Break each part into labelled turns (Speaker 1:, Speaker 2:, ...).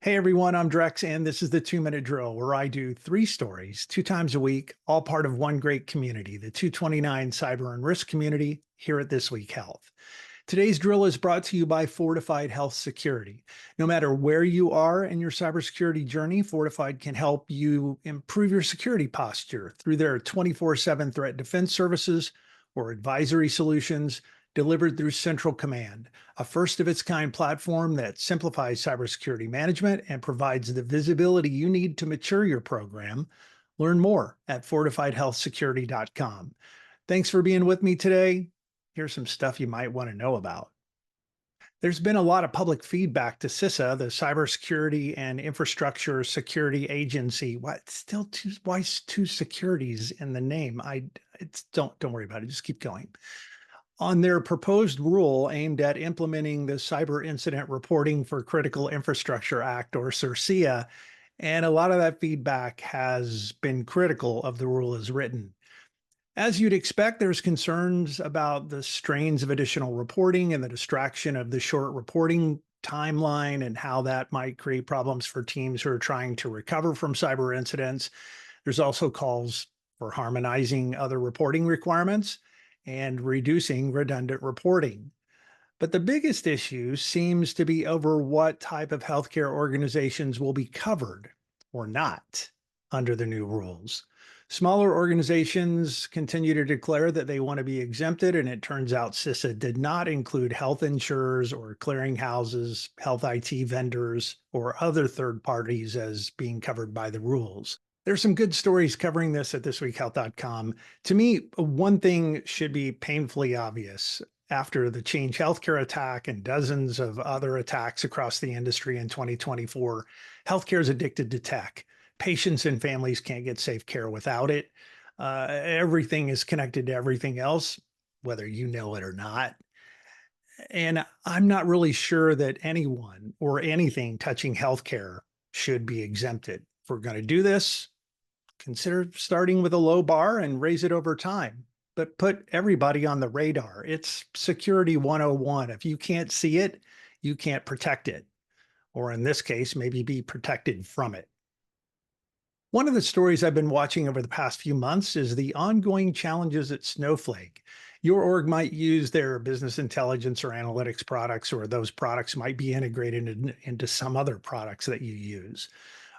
Speaker 1: Hey everyone, I'm Drex, and this is the 2 Minute Drill, where I do 3 stories 2 times a week, all part of one great community, the 229 Cyber and Risk community here at This Week Health. Today's drill is brought to you by Fortified Health Security. No matter where you are in your cybersecurity journey, Fortified can help you improve your security posture through their 24/7 threat defense services or advisory solutions delivered through Central Command, a first of its kind platform that simplifies cybersecurity management and provides the visibility you need to mature your program. Learn more at fortifiedhealthsecurity.com. Thanks for being with me today. Here's some stuff you might want to know about. There's been a lot of public feedback to CISA, the Cybersecurity and Infrastructure Security Agency. What still two? Why two securities in the name? Don't worry about it. Just keep going. On their proposed rule aimed at implementing the Cyber Incident Reporting for Critical Infrastructure Act, or CIRCIA, and a lot of that feedback has been critical of the rule as written. As you'd expect, there's concerns about the strains of additional reporting and the distraction of the short reporting timeline and how that might create problems for teams who are trying to recover from cyber incidents. There's also calls for harmonizing other reporting requirements and reducing redundant reporting. But the biggest issue seems to be over what type of healthcare organizations will be covered or not under the new rules. Smaller organizations continue to declare that they want to be exempted, and it turns out CISA did not include health insurers or clearinghouses, health IT vendors, or other third parties as being covered by the rules. There's some good stories covering this at thisweekhealth.com. To me, one thing should be painfully obvious. After the Change Healthcare attack and dozens of other attacks across the industry in 2024, healthcare is addicted to tech. Patients and families can't get safe care without it. Everything is connected to everything else, whether you know it or not. And I'm not really sure that anyone or anything touching healthcare should be exempted. If we're going to do this, consider starting with a low bar and raise it over time, but put everybody on the radar. It's security 101. If you can't see it, you can't protect it. Or in this case, maybe be protected from it. One of the stories I've been watching over the past few months is the ongoing challenges at Snowflake. Your org might use their business intelligence or analytics products, or those products might be integrated into some other products that you use.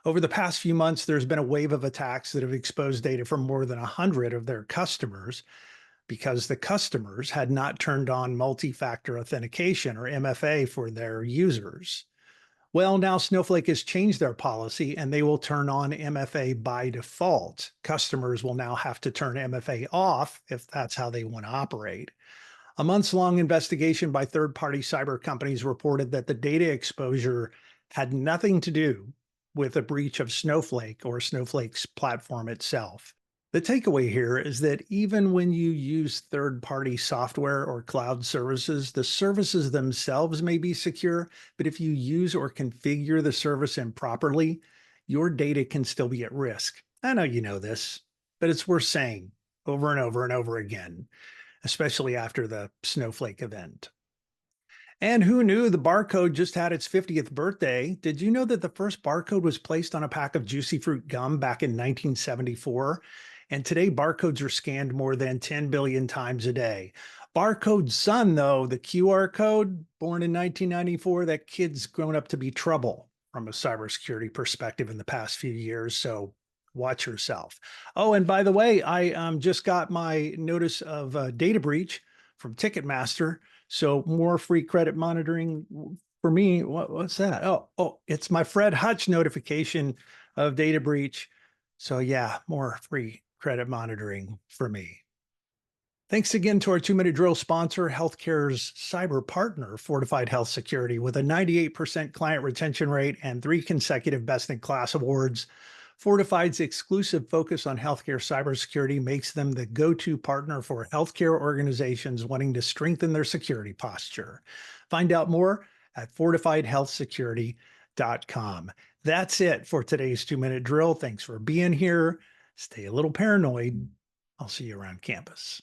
Speaker 1: Over the past few months, there's been a wave of attacks that have exposed data from more than 100 of their customers because the customers had not turned on multi-factor authentication, or MFA, for their users. Well, now Snowflake has changed their policy and they will turn on MFA by default. Customers will now have to turn MFA off if that's how they want to operate. A months-long investigation by third-party cyber companies reported that the data exposure had nothing to do with a breach of Snowflake or Snowflake's platform itself. The takeaway here is that even when you use third-party software or cloud services, the services themselves may be secure, but if you use or configure the service improperly, your data can still be at risk. I know you know this, but it's worth saying over and over and over again, especially after the Snowflake event. And who knew the Barcode just had its 50th birthday? Did you know that the first barcode was placed on a pack of Juicy Fruit gum back in 1974? And today, barcodes are scanned more than 10 billion times a day. Barcode's son, though, the QR code, born in 1994, that kid's grown up to be trouble from a cybersecurity perspective in the past few years. So watch yourself. Oh, and by the way, I just got my notice of data breach from Ticketmaster. So more free credit monitoring for me. What's that? Oh, it's my Fred Hutch notification of data breach. So yeah, more free credit monitoring for me. Thanks again to our 2 Minute Drill sponsor, healthcare's cyber partner, Fortified Health Security, with a 98% client retention rate and 3 consecutive best-in-class awards. Fortified's exclusive focus on healthcare cybersecurity makes them the go-to partner for healthcare organizations wanting to strengthen their security posture. Find out more at fortifiedhealthsecurity.com. That's it for today's 2 Minute Drill. Thanks for being here. Stay a little paranoid. I'll see you around campus.